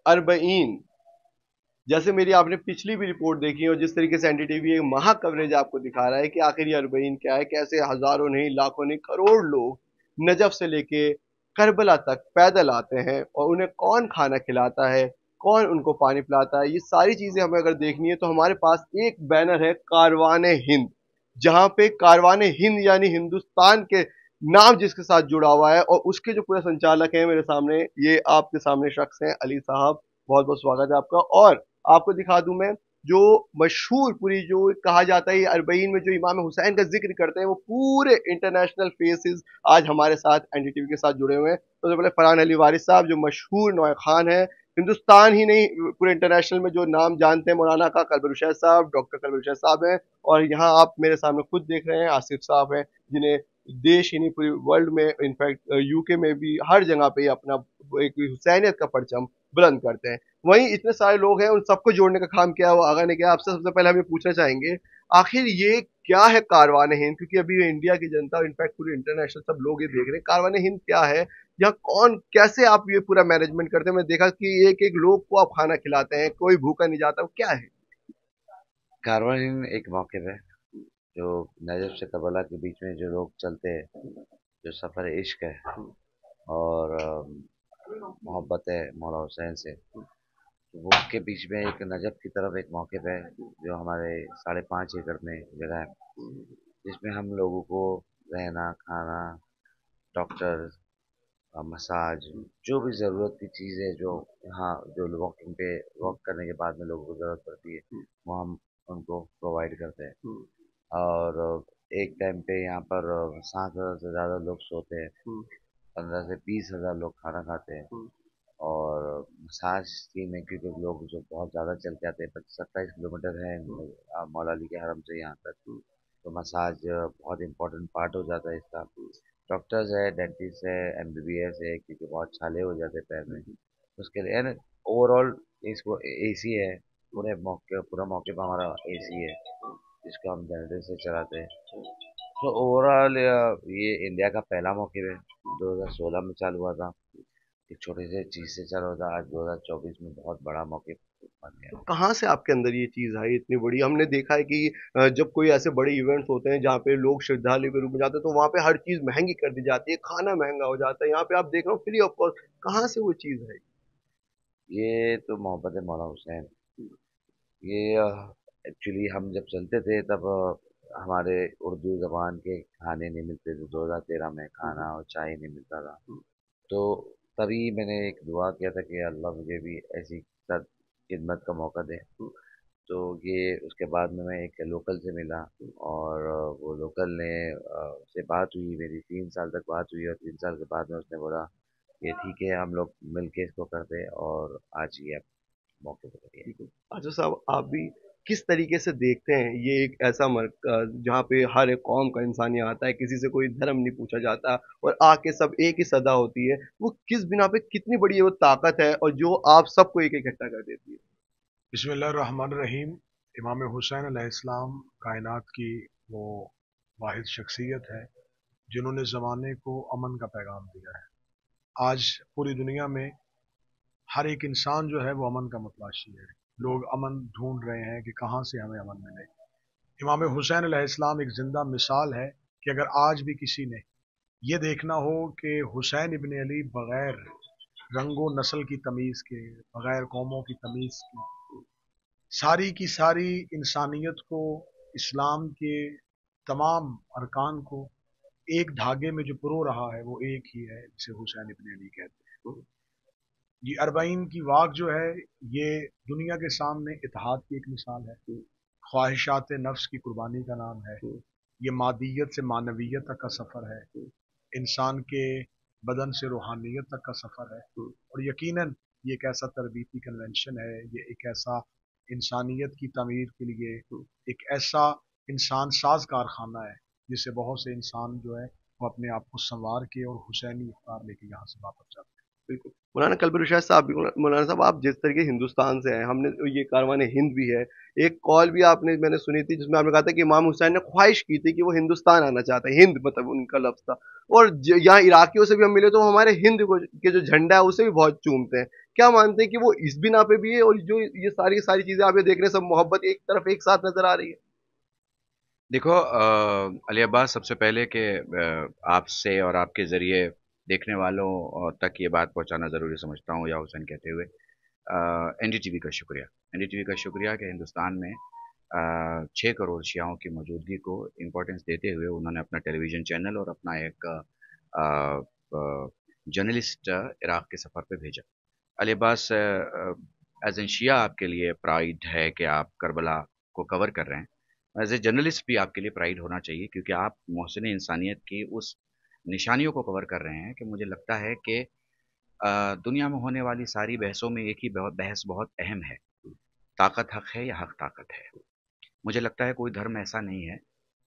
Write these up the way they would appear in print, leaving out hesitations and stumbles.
अरबईन, जैसे मेरी आपने पिछली भी रिपोर्ट देखी और जिस तरीके से एनडीटीवी एक महा कवरेज आपको दिखा रहा है कि आखिर ये अरबईन क्या है, कैसे हजारों नहीं लाखों नहीं करोड़ लोग नजफ से लेके करबला तक पैदल आते हैं और उन्हें कौन खाना खिलाता है, कौन उनको पानी पिलाता है, ये सारी चीजें हमें अगर देखनी है तो हमारे पास एक बैनर है कारवाने हिंद, जहां पे कारवाने हिंद यानी हिंदुस्तान के नाम जिसके साथ जुड़ा हुआ है, और उसके जो पूरे संचालक हैं मेरे सामने, ये आपके सामने शख्स हैं अली साहब, बहुत बहुत स्वागत है आपका। और आपको दिखा दूं मैं, जो मशहूर पूरी जो कहा जाता है ये अरबईन में जो इमाम हुसैन का जिक्र करते हैं, वो पूरे इंटरनेशनल फेसेस आज हमारे साथ एनडीटीवी के साथ जुड़े हुए हैं। तो सबसे पहले फरहान अली वारिस साहब जो मशहूर नौए खान है, हिंदुस्तान ही नहीं पूरे इंटरनेशनल में जो नाम जानते हैं, मौलाना का कलबुल साहब, डॉक्टर कलबुल साहब हैं। और यहाँ आप मेरे सामने खुद देख रहे हैं आसिफ साहब हैं, जिन्हें देश ही नहीं पूरी वर्ल्ड में, इनफैक्ट यूके में भी हर जगह पे अपना एक हुसैनियत का परचम बुलंद करते हैं। वहीं इतने सारे लोग हैं, उन सबको जोड़ने का काम किया वो आगा ने किया। आपसे सबसे पहले हम ये पूछना चाहेंगे, आखिर ये क्या है कारवान हिंद, क्योंकि अभी इंडिया की जनता और इनफैक्ट पूरी इंटरनेशनल सब लोग ये देख रहे हैं कारवान हिंद क्या है, या कौन, कैसे आप ये पूरा मैनेजमेंट करते हैं। मैं देखा कि एक एक लोग को आप खाना खिलाते हैं, कोई भूखा नहीं जाता, वो क्या है? कारवां एक मौक़िफ़ है जो नजफ़ से करबला के बीच में जो लोग चलते हैं, जो सफ़र इश्क है और मोहब्बत है मौला हुसैन से, तो वो के बीच में एक नजफ़ की तरफ एक मौक़िफ़ है जो हमारे 5.5 एकड़ में जगह है, जिसमें हम लोगों को रहना, खाना, डॉक्टर, मसाज, जो भी ज़रूरत की चीज़ है, जो यहाँ जो वॉकिंग पे वॉक करने के बाद में लोगों को ज़रूरत पड़ती है, वो हम उनको प्रोवाइड करते हैं। और एक टाइम पे यहाँ पर 7,000 से ज़्यादा लोग सोते हैं, 15 से 20,000 लोग खाना खाते हैं। और मसाज टीम है, क्योंकि लोग जो बहुत ज़्यादा चल के आते हैं, 27 किलोमीटर है मौला अली के हरम से यहाँ तक, तो मसाज बहुत इम्पोर्टेंट पार्ट हो जाता है इसका। डॉक्टर्स है, डेंटिस्ट है, एमबीबीएस है, क्योंकि बहुत छाले हो जाते हैं पैर में, उसके लिए एंड ओवरऑल इसको एसी है, पूरा मौके पर हमारा एसी है, जिसको हम जनरेटर से चलाते हैं। तो ओवरऑल ये इंडिया का पहला मौके है, 2016 में चालू हुआ था, एक छोटे से चीज़ से चालू हुआ था, आज 2024 में बहुत बड़ा मौके बन तो गया। कहाँ से आपके अंदर ये चीज़ आई इतनी बड़ी? हमने देखा है कि जब कोई ऐसे बड़े इवेंट्स होते हैं जहाँ पे लोग श्रद्धालु के रूप में जाते हैं, तो वहाँ पे हर चीज़ महंगी कर दी जाती है, खाना महंगा हो जाता है। यहाँ पे आप देख रहे हो फ्री ऑफ कॉस्ट, कहाँ से वो चीज़ है? ये तो मोहब्बत है मौला हुसैन। ये एक्चुअली हम जब चलते थे तब हमारे उर्दू ज़बान के खाने नहीं मिलते थे, 2013 में खाना और चाय नहीं मिलता था। तो तभी मैंने एक दुआ किया था कि अल्लाह मुझे भी ऐसी खिदमत का मौका दे। तो ये उसके बाद में मैं एक लोकल से मिला, और वो लोकल ने से बात हुई मेरी, 3 साल तक बात हुई, और 3 साल के बाद में उसने बोला कि ठीक है हम लोग मिल के इसको करते हैं, और आज ये मौके पर करिए। ठीक है। अच्छा साहब, आप भी किस तरीके से देखते हैं ये एक ऐसा मरकज़ जहाँ पे हर एक कौम का इंसान यहाँ आता है, किसी से कोई धर्म नहीं पूछा जाता और आके सब एक ही सदा होती है, वो किस बिना पे कितनी बड़ी वो ताकत है और जो आप सबको एक इकट्ठा कर देती है? बिस्मिल्लाहिर्रहमानिर्रहीम। इमाम हुसैन अलैहिस्सलाम कायनात की वो वाहिद शख्सियत है जिन्होंने ज़माने को अमन का पैगाम दिया है। आज पूरी दुनिया में हर एक इंसान जो है वो अमन का मतलाशी है। लोग अमन ढूंढ रहे हैं कि कहाँ से हमें अमन मिले। इमाम हुसैन अलैहिस्सलाम एक ज़िंदा मिसाल है कि अगर आज भी किसी ने ये देखना हो कि हुसैन इब्न अली बग़ैर रंगो नस्ल की तमीज़ के, बग़ैर कौमों की तमीज़ के, सारी की सारी इंसानियत को, इस्लाम के तमाम अरकान को एक धागे में जो पिरो रहा है वो एक ही है, जिसे हुसैन इब्न अली कहते हैं। ये अरबाइन की वाक़ जो है ये दुनिया के सामने इत्तेहाद की एक मिसाल है, ख्वाहिशात नफ्स की कुर्बानी का नाम है, ये मादियत से मानवियत तक का सफ़र है, इंसान के बदन से रूहानियत तक का सफ़र है। और यकीनन ये एक ऐसा तरबीती कन्वेंशन है, ये एक ऐसा इंसानियत की तमीर के लिए एक ऐसा इंसान साज कारखाना है जिससे बहुत से इंसान जो है वो अपने आप को संवार के और हुसैनी इफ्तार लेके यहाँ से वापस जाते हैं। बिल्कुल। मौलाना कल्बुल रशीद साहब भी, मौलाना साहब आप जिस तरीके हिंदुस्तान से हैं, हमने तो ये कारवान हिंद भी है, एक कॉल भी आपने मैंने सुनी थी जिसमें आपने कहा था कि इमाम हुसैन ने ख्वाहिश की थी कि वो हिंदुस्तान आना चाहते हैं, हिंद मतलब उनका लफ्ज़ था। और यहाँ इराकियों से भी हम मिले तो वो हमारे हिंद को के जो झंडा है उसे भी बहुत चूमते हैं। क्या मानते हैं कि वो इस बिना पे भी है, और जो ये सारी चीजें आप ये देख रहे हैं सब मोहब्बत एक तरफ एक साथ नजर आ रही है? देखो अली अब्बास, सबसे पहले कि आपसे और आपके ज़रिए देखने वालों तक ये बात पहुंचाना ज़रूरी समझता हूँ, या हुसैन कहते हुए एनडीटीवी का शुक्रिया। एनडीटीवी का शुक्रिया कि हिंदुस्तान में 6 करोड़ शियाओं की मौजूदगी को इम्पोर्टेंस देते हुए उन्होंने अपना टेलीविज़न चैनल और अपना एक जर्नलिस्ट इराक़ के सफ़र पे भेजा। अली अब्बास, एज एन शिया आपके लिए प्राइड है कि आप करबला को कवर कर रहे हैं। एज ए जर्नलिस्ट भी आपके लिए प्राइड होना चाहिए, क्योंकि आप मोहसिन इंसानियत की उस निशानियों को कवर कर रहे हैं कि मुझे लगता है कि दुनिया में होने वाली सारी बहसों में एक ही बहस बहुत अहम है, ताकत हक है या हक ताकत है। मुझे लगता है कोई धर्म ऐसा नहीं है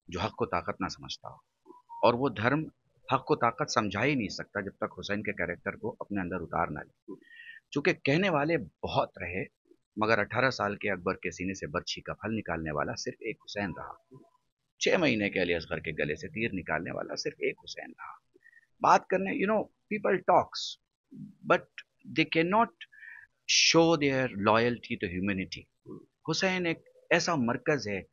जो हक को ताकत ना समझता हो, और वो धर्म हक को ताकत समझा ही नहीं सकता जब तक हुसैन के कैरेक्टर को अपने अंदर उतार ना ले। चूंकि कहने वाले बहुत रहे, मगर 18 साल के अकबर के सीने से बर्छी का फल निकालने वाला सिर्फ एक हुसैन रहा। 6 महीने के अली असगर के गले से तीर निकालने वाला सिर्फ एक हुसैन रहा। बात करने, people talks, but they can not show their loyalty to humanity. Hussain एक ऐसा मरकज है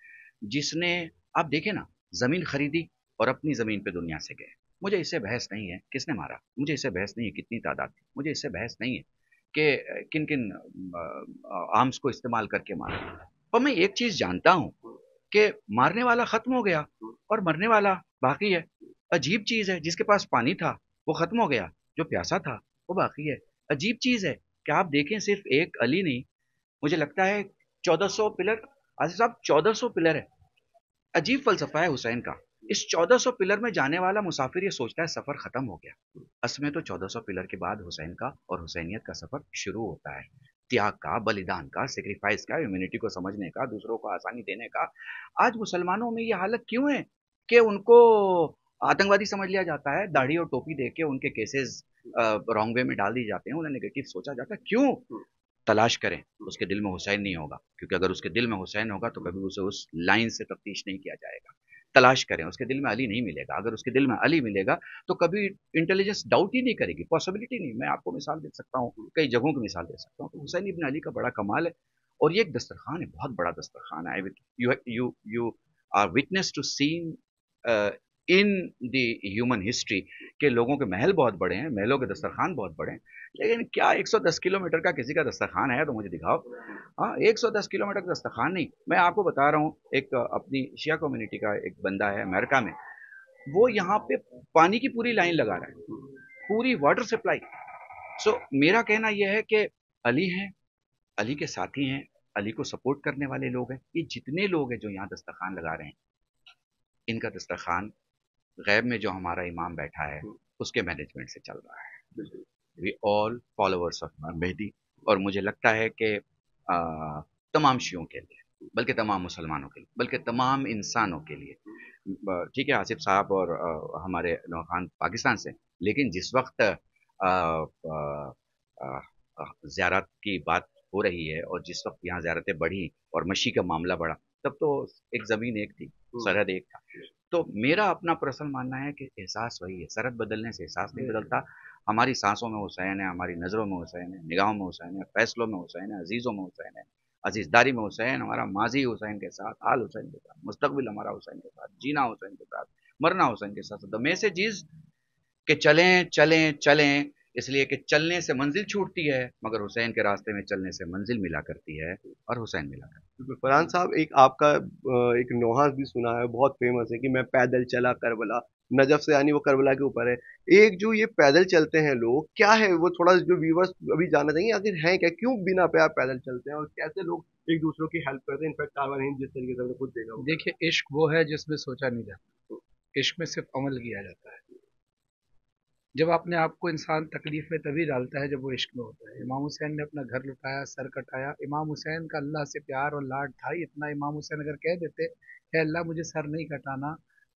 जिसने, आप देखें ना, जमीन खरीदी और अपनी जमीन पे दुनिया से गए। मुझे इससे बहस नहीं है किसने मारा, मुझे इससे बहस नहीं है कितनी तादाद थी, मुझे इससे बहस नहीं है कि किन किन आर्म्स को इस्तेमाल करके मारा। पर मैं एक चीज जानता हूं कि मारने वाला खत्म हो गया और मरने वाला बाकी है। अजीब चीज है, जिसके पास पानी था वो खत्म हो गया, जो प्यासा था वो बाकी है। अजीब चीज है कि आप देखें, सिर्फ एक अली नहीं, मुझे लगता है 1400 पिलर, आसिफ साहब 1400 पिलर है। अजीब फलसफा है हुसैन का। इस 1400 पिलर में जाने वाला मुसाफिर ये सोचता है सफर खत्म हो गया। असल में तो 1400 पिलर के बाद हुसैन का और हुसैनियत का सफर शुरू होता है, त्याग का, बलिदान का, सेक्रीफाइस का, ह्यूमैनिटी को समझने का, दूसरों को आसानी देने का। आज मुसलमानों में ये हालत क्यों है कि उनको आतंकवादी समझ लिया जाता है, दाढ़ी और टोपी देख के उनके केसेस रॉन्ग वे में डाल दिए जाते हैं, उन्हें नेगेटिव सोचा जाता है। क्यों? तलाश करें, उसके दिल में हुसैन नहीं होगा, क्योंकि अगर उसके दिल में हुसैन होगा तो कभी उसे उस लाइन से तफ्तीश नहीं किया जाएगा। तलाश करें, उसके दिल में अली नहीं मिलेगा, अगर उसके दिल में अली मिलेगा तो कभी इंटेलिजेंस डाउट ही नहीं करेगी, पॉसिबिलिटी नहीं। मैं आपको मिसाल दे सकता हूँ, कई जगहों की मिसाल दे सकता हूँ। तो हुसैन इब्न अली का बड़ा कमाल है, और ये एक दस्तरखान है, बहुत बड़ा दस्तरखान है। You you you are witness to scene in the human history के लोगों के महल बहुत बड़े हैं, महलों के दस्तरखान बहुत बड़े हैं, लेकिन क्या 110 किलोमीटर का किसी का दस्तरखान है तो मुझे दिखाओ। हाँ, 110 किलोमीटर का दस्तरखान नहीं। मैं आपको बता रहा हूँ, एक अपनी शिया कम्युनिटी का एक बंदा है अमेरिका में, वो यहाँ पे पानी की पूरी लाइन लगा रहा है, पूरी वाटर सप्लाई। सो मेरा कहना यह है कि अली हैं, अली के साथी हैं, अली को सपोर्ट करने वाले लोग हैं, ये जितने लोग हैं जो यहाँ दस्तरखान लगा रहे हैं, इनका दस्तरखान गैब में जो हमारा इमाम बैठा है उसके मैनेजमेंट से चल रहा है। We all followers of Mehdi. और मुझे लगता है कि तमाम शियों के लिए, बल्कि तमाम मुसलमानों के लिए, बल्कि तमाम इंसानों के लिए, ठीक है आसिफ साहब और हमारे नौखान खान पाकिस्तान से, लेकिन जिस वक्त ज़ियारत की बात हो रही है और जिस वक्त यहाँ ज़ियारतें बढ़ी और मशी का मामला बढ़ा, तब तो एक ज़मीन एक थी, सरहद एक था। तो मेरा अपना पर्सनल मानना है कि एहसास वही है, सरहद बदलने से एहसास नहीं बदलता। हमारी सांसों में हुसैन है, हमारी नज़रों में हुसैन है, निगाहों में हुसैन है, फैसलों में हुसैन है, अजीज़ों में हुसैन है, अजीज़दारी में हुसैन। हमारा माजी हुसैन के साथ, हाल हुसैन के साथ, मुस्तकबिल हमारा हुसैन के साथ, जीना हुसैन के साथ, मरना हुसैन के साथ। द मैसेज इज कि चलें चलें चलें, इसलिए कि चलने से मंजिल छूटती है, मगर हुसैन के रास्ते में चलने से मंजिल मिला करती है, और हुसैन मिला करती बिल्कुल। फरहान साहब, एक आपका एक नोहा भी सुना है, बहुत फेमस है कि मैं पैदल चला करबला, नजफ से, यानी वो करबला के ऊपर है। एक जो ये पैदल चलते हैं लोग, क्या है वो, थोड़ा जो व्यूवर्स अभी जानना चाहिए आखिर हैं क्या, क्यों बिना पे आप पैदल चलते हैं और कैसे लोग एक दूसरों की हेल्प करते हैं। इनफैक्ट कारवां हिंद जिस तरीके से हमने खुद देखा वो। देखिए, इश्क वो है जिसमें सोचा नहीं जाता, इश्क में सिर्फ अमल किया जाता है। जब अपने आप को इंसान तकलीफ में तभी डालता है जब वो इश्क में होता है। इमाम हुसैन ने अपना घर लुटाया, सर कटाया। इमाम हुसैन का अल्लाह से प्यार और लाड था इतना, इमाम हुसैन अगर कह देते है अल्लाह मुझे सर नहीं कटाना,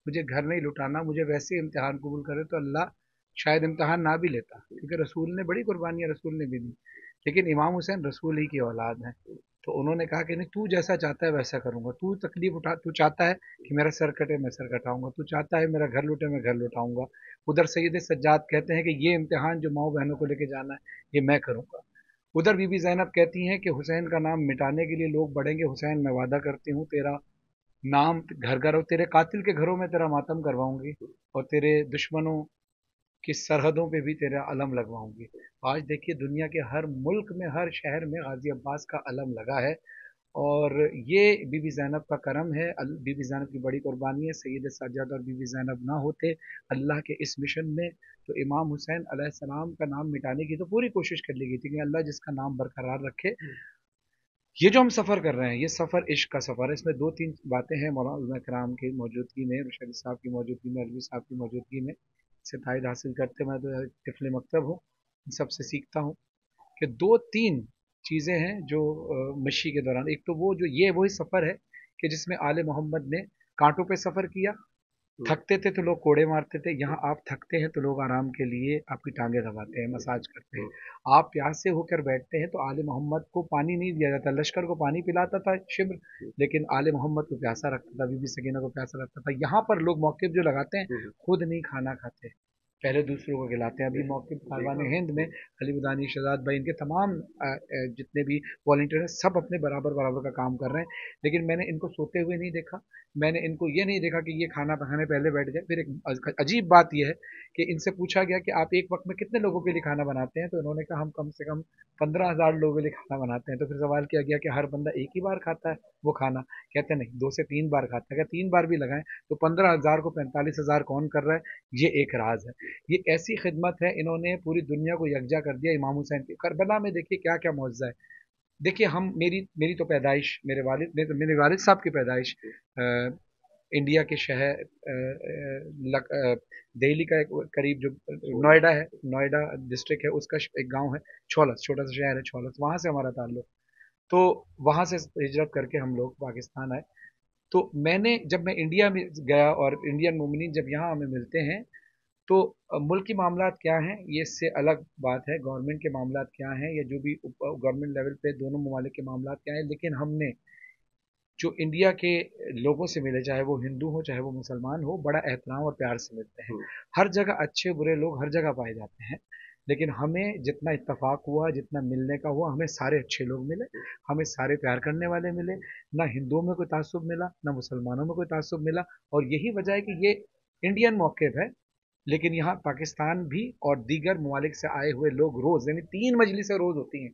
मुझे घर नहीं लुटाना, मुझे वैसे इम्तिहान कबूल करे, तो अल्लाह शायद इम्तिहान ना भी लेता, क्योंकि रसूल ने बड़ी कुर्बानियाँ रसूल ने भी दी। लेकिन इमाम हुसैन रसूल ही की औलाद हैं, तो उन्होंने कहा कि नहीं, तू जैसा चाहता है वैसा करूँगा। तू तकलीफ उठा, तू चाहता है कि मेरा सर कटे, मैं सर कटाऊंगा। तू चाहता है मेरा घर लुटे, मैं घर लुटाऊंगा। उधर सैयद सज्जाद कहते हैं कि ये इम्तिहान जो माओ बहनों को लेके जाना है, ये मैं करूँगा। उधर बीबी ज़ैनब कहती हैं कि हुसैन का नाम मिटाने के लिए लोग बढ़ेंगे, हुसैन मैं वादा करती हूँ तेरा नाम घर घर, और तेरे कातिल के घरों में तेरा मातम करवाऊंगी, और तेरे दुश्मनों की सरहदों पे भी तेरा अलम लगवाऊंगी। आज देखिए दुनिया के हर मुल्क में, हर शहर में गाजी अब्बास का अलम लगा है, और ये बीबी ज़ैनब का करम है, बीबी ज़ैनब की बड़ी कुर्बानी है। सैयद सज्जाद और बीबी ज़ैनब ना होते अल्लाह के इस मिशन में, तो इमाम हुसैन अलैहिस्सलाम का नाम मिटाने की तो पूरी कोशिश कर ली गई थी कि अल्लाह जिसका नाम बरकरार रखे। ये जो हम सफ़र कर रहे हैं, ये सफ़र इश्क का सफ़र है। इसमें दो तीन बातें हैं मौलाना कराम की मौजूदगी में, रुशैद साहब की मौजूदगी में, अलवी साहब की मौजूदगी में, इससे तायद हासिल करते। मैं तो तिफल मकतब हूँ, इन सबसे सीखता हूँ कि दो तीन चीज़ें हैं जो मशी के दौरान, एक तो वो जो ये वही सफ़र है कि जिसमें आले मोहम्मद ने कांटों पे सफ़र किया, थकते थे तो लोग कोड़े मारते थे, यहाँ आप थकते हैं तो लोग आराम के लिए आपकी टांगें दबाते हैं, मसाज करते हैं। आप प्यासे होकर बैठते हैं तो आले मोहम्मद को पानी नहीं दिया जाता, लश्कर को पानी पिलाता था शिब्र, लेकिन आले मोहम्मद को प्यासा रखता था, बीबी सकीना को प्यासा रखता था। यहाँ पर लोग मौक़िफ़ जो लगाते हैं, खुद नहीं खाना खाते, पहले दूसरों को खिलाते हैं। अभी मौक़िफ़ कारवान हिंद में अली मदानी, शहजाद भाई, इनके तमाम जितने भी वॉलंटियर हैं, सब अपने बराबर बराबर का काम कर रहे हैं, लेकिन मैंने इनको सोते हुए नहीं देखा। मैंने इनको ये नहीं देखा कि ये खाना पकाने पहले बैठ गए। फिर एक अजीब बात यह है कि इनसे पूछा गया कि आप एक वक्त में कितने लोगों के लिए खाना बनाते हैं, तो इन्होंने कहा हम कम से कम 15,000 लोगों के लिए खाना बनाते हैं। तो फिर सवाल किया गया कि हर बंदा एक ही बार खाता है वो खाना? कहते हैं नहीं, 2 से 3 बार खाता है। अगर 3 बार भी लगाएं तो 15,000 को 45,000 कौन कर रहा है? ये एक राज है। ये ऐसी खिदमत है, इन्होंने पूरी दुनिया को यकजा कर दिया। इमाम हुसैन की करबला में देखिए क्या क्या मौजज़ा है। देखिए हम, मेरी मेरी तो पैदाइश, मेरे वालिद साहब की पैदाइश इंडिया के शहर दिल्ली का एक करीब जो नोएडा है, नोएडा डिस्ट्रिक्ट है, उसका एक गांव है छौलस, छोटा सा शहर है छौलस, वहाँ से हमारा ताल्लुक। तो वहाँ से हिजरत करके हम लोग पाकिस्तान आए। तो मैंने, जब मैं इंडिया में गया और इंडियन मोमिनीन जब यहाँ हमें मिलते हैं, तो मुल्क की मामलात क्या हैं ये इससे अलग बात है, गवर्नमेंट के मामलात क्या हैं या जो भी गवर्नमेंट लेवल पे दोनों ममालिक के मामलात क्या हैं, लेकिन हमने जो इंडिया के लोगों से मिले, चाहे वो हिंदू हो चाहे वो मुसलमान हो, बड़ा एहतराम और प्यार से मिलते हैं। हर जगह अच्छे बुरे लोग हर जगह पाए जाते हैं, लेकिन हमें जितना इत्तेफाक हुआ, जितना मिलने का हुआ, हमें सारे अच्छे लोग मिले, हमें सारे प्यार करने वाले मिले। ना हिंदुओं में कोई तासुब मिला, ना मुसलमानों में कोई तासुब मिला। और यही वजह है कि ये इंडियन मौक़िफ़ है, लेकिन यहाँ पाकिस्तान भी और दीगर ममालिक से आए हुए लोग रोज़, यानी 3 मजलिसें रोज़ होती हैं।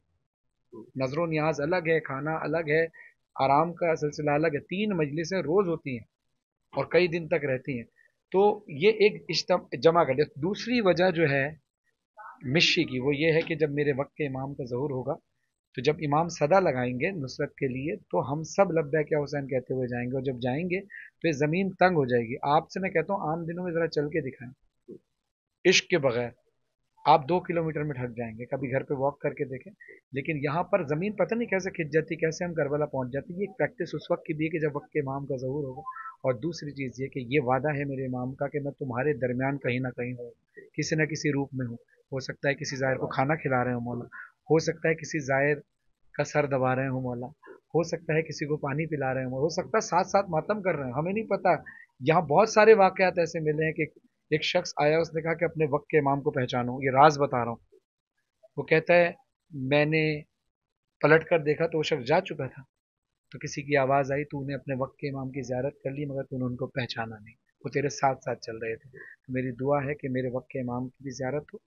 नजरो न्याज अलग है, खाना अलग है, आराम का सिलसिला अलग है, 3 मजलिसें रोज होती हैं और कई दिन तक रहती हैं। तो ये एक जमा कर दिया। दूसरी वजह जो है मिशी की, वो ये है कि जब मेरे वक्त के इमाम का ज़हूर होगा, तो जब इमाम सदा लगाएंगे नुसरत के लिए, तो हम सब लब्बैक या हुसैन कहते हुए जाएंगे, और जब जाएंगे तो ये ज़मीन तंग हो जाएगी। आपसे मैं कहता हूँ आम दिनों में ज़रा चल के दिखाएं, इश्क के बगैर आप 2 किलोमीटर में थक जाएंगे, कभी घर पे वॉक करके देखें। लेकिन यहाँ पर ज़मीन पता नहीं कैसे खिंच जाती, कैसे हम करबला पहुँच जाते हैं। ये प्रैक्टिस उस वक्त की भी है कि जब वक्त के इमाम का ज़हूर होगा। और दूसरी चीज़ ये कि ये वादा है मेरे इमाम का कि मैं तुम्हारे दरमियान कहीं ना कहीं हूँ, किसी न किसी रूप में हूँ। हो सकता है किसी ज़ायर को खाना खिला रहे हो मौला, हो सकता है किसी ज़ायर का सर दबा रहे हो मौला, हो सकता है किसी को पानी पिला रहे हो सकता है साथ साथ मातम कर रहे हैं, हमें नहीं पता। यहाँ बहुत सारे वाकयात ऐसे मिले हैं कि एक शख्स आया, उसने कहा कि अपने वक्त के इमाम को पहचानो, ये राज बता रहा हूँ। वो कहता है मैंने पलट कर देखा तो वो शख्स जा चुका था, तो किसी की आवाज़ आई, तूने अपने वक्त के इमाम की ज़ियारत कर ली मगर तूने उनको पहचाना नहीं, वो तेरे साथ साथ चल रहे थे। तो मेरी दुआ है कि मेरे वक्त के इमाम की भी ज़ियारत हो,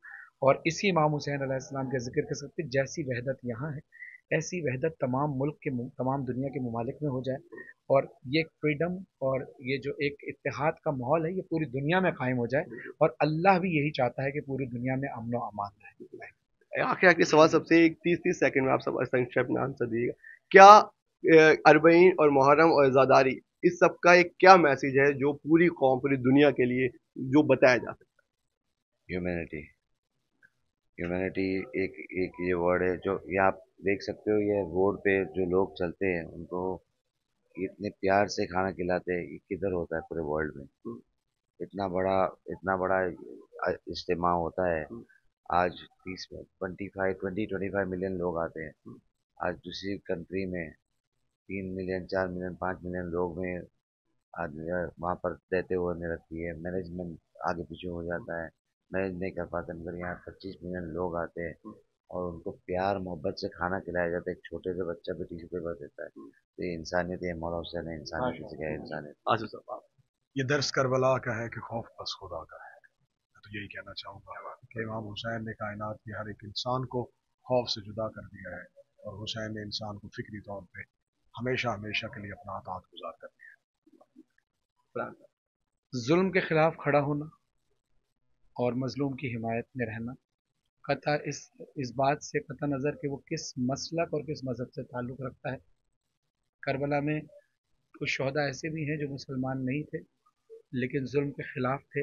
और इसी इमाम हुसैन अलैहिस्सलाम के ज़िक्र कर सकते, जैसी वहदत यहाँ है ऐसी वहदत तमाम मुल्क के, तमाम दुनिया के ममालिक में हो जाए, और ये फ्रीडम और ये जो एक इत्तेहाद का माहौल है ये पूरी दुनिया में कायम हो जाए। और अल्लाह भी यही चाहता है कि पूरी दुनिया में अमन व अमान रहे। आखिर आखिरी सवाल सबसे, एक 30-30 सेकंड में आप सब संक्षेप में आंसर दीजिएगा। क्या अरबईन और मुहर्रम और ज़ादारी, इस सब का एक क्या मैसेज है जो पूरी कौम, पूरी दुनिया के लिए जो बताया जा सकता है? ह्यूमैनिटी। ह्यूमैनिटी एक एक ये वर्ड है जो ये आप देख सकते हो। ये रोड पे जो लोग चलते हैं उनको इतने प्यार से खाना खिलाते हैं, ये किधर होता है पूरे वर्ल्ड में? इतना बड़ा, इतना बड़ा इज्तिमा होता है। आज 25 मिलियन लोग आते हैं। आज दूसरी कंट्री में 3 मिलियन, 4 मिलियन, 5 मिलियन लोग में आज वहाँ पर रहते हुए नहीं रखती है। मैनेजमेंट आगे पीछे हो जाता है, मैनेज नहीं कर पाते, मगर यहाँ 25 मिलियन लोग आते हैं। और उनको प्यार मोहब्बत से खाना खिलाया जाता है। एक छोटे से बच्चा भी टिश्यू पेपर देता है, तो ये इंसानियत है। मौला हुसैन है, इंसानियत की जगह है इंसानियत। आसिफ साहब, ये दर्स करबला का है कि खौफ बस खुदा का है। मैं तो यही कहना चाहूँगा कि इमाम हुसैन ने कायनात के हर एक इंसान को खौफ से जुदा कर दिया है, और हुसैन ने इंसान को फिक्री तौर पे हमेशा हमेशा के लिए अपना अतात गुजार कर दिया। जुल्म के खिलाफ खड़ा होना और मजलूम की हिमायत में रहना कता इस बात से कता नज़र कि वो किस मसलक और किस मज़हब से ताल्लुक़ रखता है। करबला में कुछ शहदा ऐसे भी हैं जो मुसलमान नहीं थे लेकिन जुल्म के खिलाफ थे,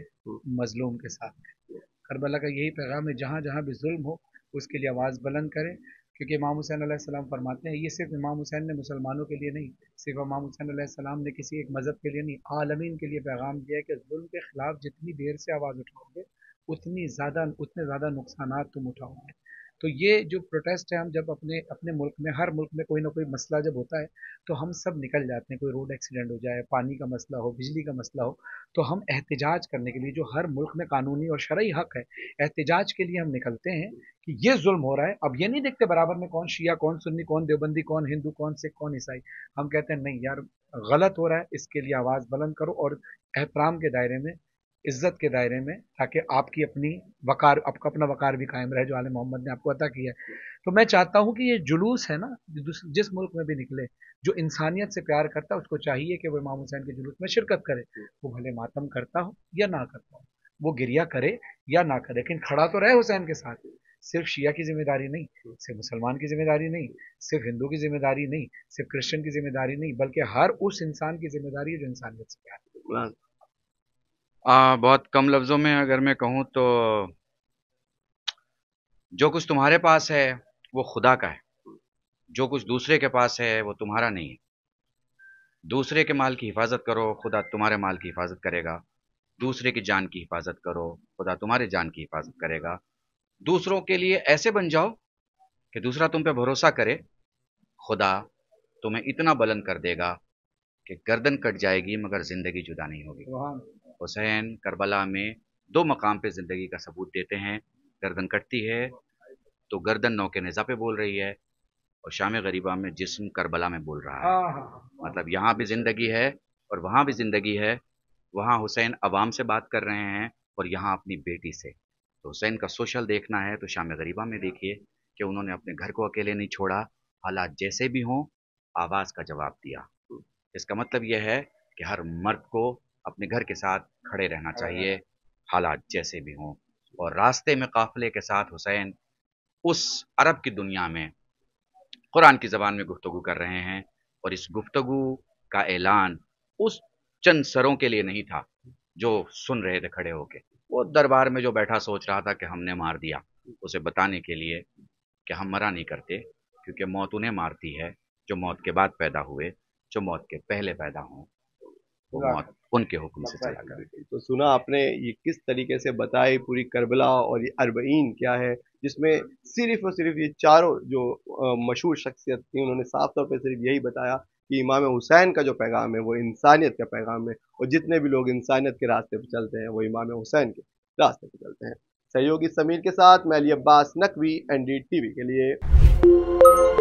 मजलूम के साथ थे। करबला का यही पैगाम है, जहाँ जहाँ भी जुल्म हो उसके लिए आवाज़ बुलंद करें, क्योंकि इमाम हुसैन अलैहिस्सलाम फरमाते हैं, ये सिर्फ इमाम हुसैन ने मुसलमानों के लिए नहीं, सिर्फ इमाम हुसैन अलैहिस्सलाम ने किसी एक मज़हब के लिए नहीं, आलमीन के लिए पैगाम दिया है कि जुल्म के खिलाफ जितनी देर से आवाज़ उठाओगे उतने ज़्यादा नुकसानात तुम उठाओगे। तो ये जो प्रोटेस्ट है, हम जब अपने अपने मुल्क में, हर मुल्क में कोई ना कोई मसला जब होता है तो हम सब निकल जाते हैं। कोई रोड एक्सीडेंट हो जाए, पानी का मसला हो, बिजली का मसला हो, तो हम एहतजाज करने के लिए, जो हर मुल्क में कानूनी और शरई हक है, एहतजाज के लिए हम निकलते हैं कि ये जुल्म हो रहा है। अब ये नहीं देखते बराबर में कौन शिया, कौन सुन्नी, कौन देवबंदी, कौन हिंदू, कौन सिख, कौन ईसाई। हम कहते हैं नहीं यार, गलत हो रहा है, इसके लिए आवाज़ बुलंद करो और एहतराम के दायरे में, इज्जत के दायरे में, ताकि आपकी अपनी वकार, आपका अपना वकार भी कायम रहे जो आले मोहम्मद ने आपको अता किया है। तो मैं चाहता हूँ कि ये जुलूस है ना, जिस मुल्क में भी निकले, जो इंसानियत से प्यार करता है उसको चाहिए कि वो इमाम हुसैन के जुलूस में शिरकत करे, वो भले मातम करता हो या ना करता हो, वो गिरिया करे या ना करे, लेकिन खड़ा तो रहे हुसैन के साथ। सिर्फ शिया की जिम्मेदारी नहीं, सिर्फ मुसलमान की जिम्मेदारी नहीं, सिर्फ हिंदू की जिम्मेदारी नहीं, सिर्फ क्रिश्चियन की जिम्मेदारी नहीं, बल्कि हर उस इंसान की जिम्मेदारी है जो इंसानियत से प्यार है। बहुत कम लफ्ज़ों में अगर मैं कहूँ तो जो कुछ तुम्हारे पास है वो खुदा का है, जो कुछ दूसरे के पास है वो तुम्हारा नहीं है। दूसरे के माल की हिफाजत करो, खुदा तुम्हारे माल की हिफाजत करेगा। दूसरे की जान की हिफाजत करो, खुदा तुम्हारे जान की हिफाजत करेगा। दूसरों के लिए ऐसे बन जाओ कि दूसरा तुम पे भरोसा करे, खुदा तुम्हें इतना बुलंद कर देगा कि गर्दन कट जाएगी मगर जिंदगी जुदा नहीं होगी। हुसैन करबला में दो मकाम पे जिंदगी का सबूत देते हैं। गर्दन कटती है तो गर्दन नौ के नेज़ा पे बोल रही है, और शाम गरीबा में जिस्म करबला में बोल रहा है। मतलब यहाँ भी जिंदगी है और वहाँ भी जिंदगी है। वहाँ हुसैन अवाम से बात कर रहे हैं और यहाँ अपनी बेटी से। तो हुसैन का सोशल देखना है तो शाम गरीबा में देखिए कि उन्होंने अपने घर को अकेले नहीं छोड़ा, हालात जैसे भी हों आवाज़ का जवाब दिया। इसका मतलब यह है कि हर मर्द को अपने घर के साथ खड़े रहना चाहिए, हालात जैसे भी हों। और रास्ते में काफिले के साथ हुसैन उस अरब की दुनिया में कुरान की ज़बान में गुफ्तगू कर रहे हैं, और इस गुफ्तगू का ऐलान उस चंद सरों के लिए नहीं था जो सुन रहे थे खड़े होके। वो दरबार में जो बैठा सोच रहा था कि हमने मार दिया, उसे बताने के लिए कि हम मरा नहीं करते, क्योंकि मौत उन्हें मारती है जो मौत के बाद पैदा हुए, जो मौत के पहले पैदा हों वो मौत उनके हुक्म से चला करे। तो सुना आपने ये किस तरीके से बताई पूरी करबला, और ये अरबईन क्या है, जिसमें सिर्फ और सिर्फ ये चारों जो मशहूर शख्सियत थी उन्होंने साफ तौर पे सिर्फ यही बताया कि इमाम हुसैन का जो पैगाम है वो इंसानियत का पैगाम है, और जितने भी लोग इंसानियत के रास्ते पर चलते हैं वो इमाम हुसैन के रास्ते पर चलते हैं। सहयोगी समीर के साथ मैं अली अब्बास नकवी, NDTV के लिए।